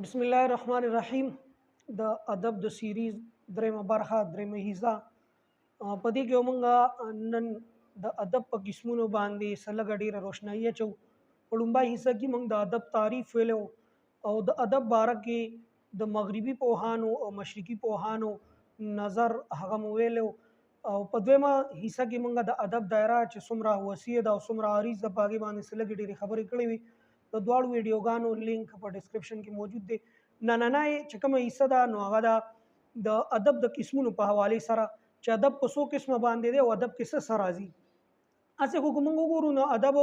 बिस्मिल्लाहिर्रहमानिर्रहीम د ادب د سیریز درېمه برخه درېمه حصہ په دې کې موږ نن د ادب په قسمونو باندې سلګ ډیره روشنايي اچو. په لومړی حصہ کې موږ د ادب تعریف ویلو او د ادب باره کې د مغربي پوهانو او مشرقي پوهانو نظر هغه مو ویلو او په دویمه حصہ کې موږ د ادب دایره چې څومره وسیع ده او څومره عریض ده په هغې باندې سلګ ډیرې خبرې کړې وي. د دواړو ویډیوګانو لینک په ډسکرپشن کې موجود دی. نننۍ چې کومه حصہ ده نو هغه ده د ادب د قسمونو په حوالې سره چې ادب په څو قسمه باندې دی او ادب کې څه راځي. هسې خو که موږ وګورو نو ادب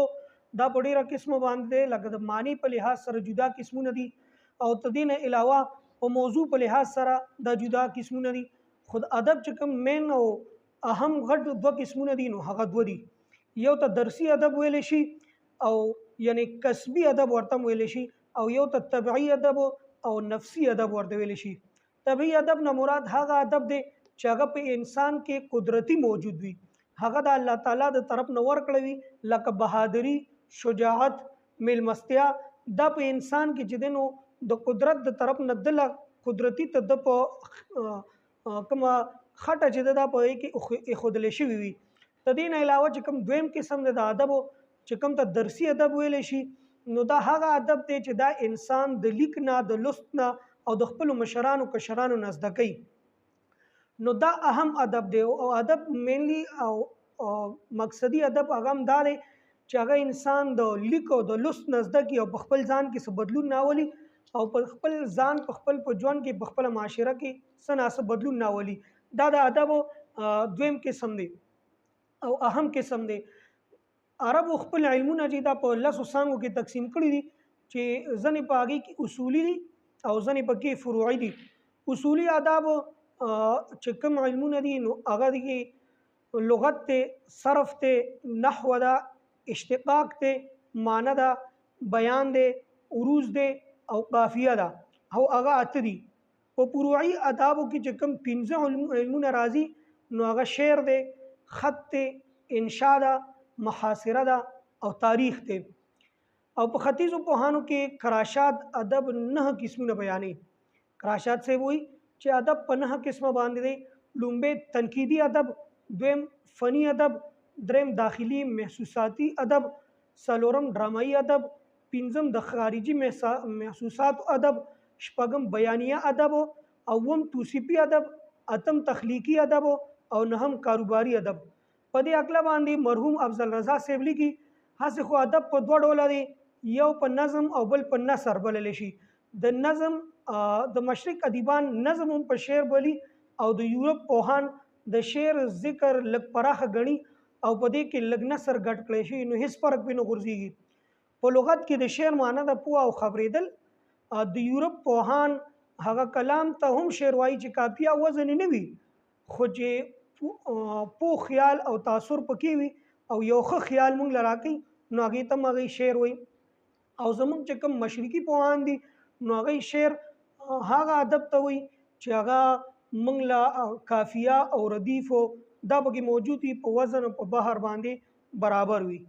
دا په ډېره قسمه باندې دی، لکه د معنی په لحاظ سره جدا قسمونه دي او تر دې نه علاوه په موضوع په لحاظ سره دا جدا قسمونه دي. خو د ادب چې کوم مین او اهم غټ دوه قسمونه دي نو هغه دوه دي. یو ته درسي ادب ویلی شي او یعنی کسبی ادب ورته ویلی شي او یو ته طبعي ادب او نفسي ادب ورته ویلی شي. طبعي ادب نه مراد هغه ادب دی چې هغه په انسان کې قدرتی موجود وي، هغه د الله تعالی د طرف نه ورکړی وي، لکه بهادری، شجاعت، میلمستیا. دا په انسان کې چې دی نو د قدرت د طرف نه دله قدرتي ته د په کومه خټه چې ده دا په هغې کې ایښودلی شوي وي. د دې نه علاوه چې کوم دویم قسم دی د ادبو چې کوم ته درسي ادب ویلی شي نو دا هغه ادب دی چې دا انسان د لیک نه، د لوست نه او د خپلو مشرانو کشرانو نه زده کوي. نو دا اهم ادب دی او ادب مینلی او مقصدي ادب هغه هم دا دی چې هغه انسان د لیک او د لوست نه زده کړي او په خپل ځان کې څه بدلون راولي او په خپل ځان په خپل په ژوند کې په خپله معاشره کې څه ناڅه بدلون راولي. دا د ادبو دویم قسم دی او اهم قسم دی. عربو خپل علمونه چې دا په لسو څانګو کې تقسیم کړي دي چې ځینې په هغې کې اصولي دي او ځینې پکې فروعي دي. اصولي آداب چې کوم علمونه دي نو هغه کې لغت دی، صرف دی، نحو ده، اشتقاق دی، معنی ده، بیان دی، عروض دی او قافیه ده او هغه اته دي. په فروعي آدابو کې چې کوم پنځه علمونه راځي نو هغه شعر دی، خط دی، انشاء ده، محاصره ده او تاریخ دی. او په ختیځو پوهانو کې کراشات ادب 9 قسمونه بیانوي. کراشات صاحب وایي چې ادب په 9 قسمه باندې دی. لومبې تنقیدي ادب، دویم فني ادب، دریم داخلي محسوساتي ادب، څلورم ډرامایي ادب، پنځم د خارجي محسوساتو ادب، شپږم بیانیه ادب، اوم توصیفي ادب، اتم تخلیقي ادب او نهم کاروباري ادب. په دې هکله باندې مرحوم افضل رضا صاحب لیکي هسې خو ادب په دوه ډوله دی، یو په نظم او بل په نثر بللی شي. د نظم د مشرق ادیبان نظم هم په شعر بولي او د یورپ پوهان د شعر ذکر لږ پراخه ګڼي او په دې کې لږ نثر ګډ کړی شي نو هېڅ فرق پرې نه غورځېږي. په لغت کې د شعر معنی ده پوه او خبرېدل. د یورپ پوهان هغه کلام ته هم شعر وایي چې کافیه وزن نه وي خو چې پوه خیال او تاثر پکې وي او یو ښه خیال موږ له راکوي نو هغې ته هم هغوی شعر وایي. او زموږ چې کوم مشرقي پوهان دي نو هغوی شعر هغه ادب ته وایي چې هغه موږ له کافیه او ردیف دا پکې موجود وي، په وزن او په بحر باندې برابر وي.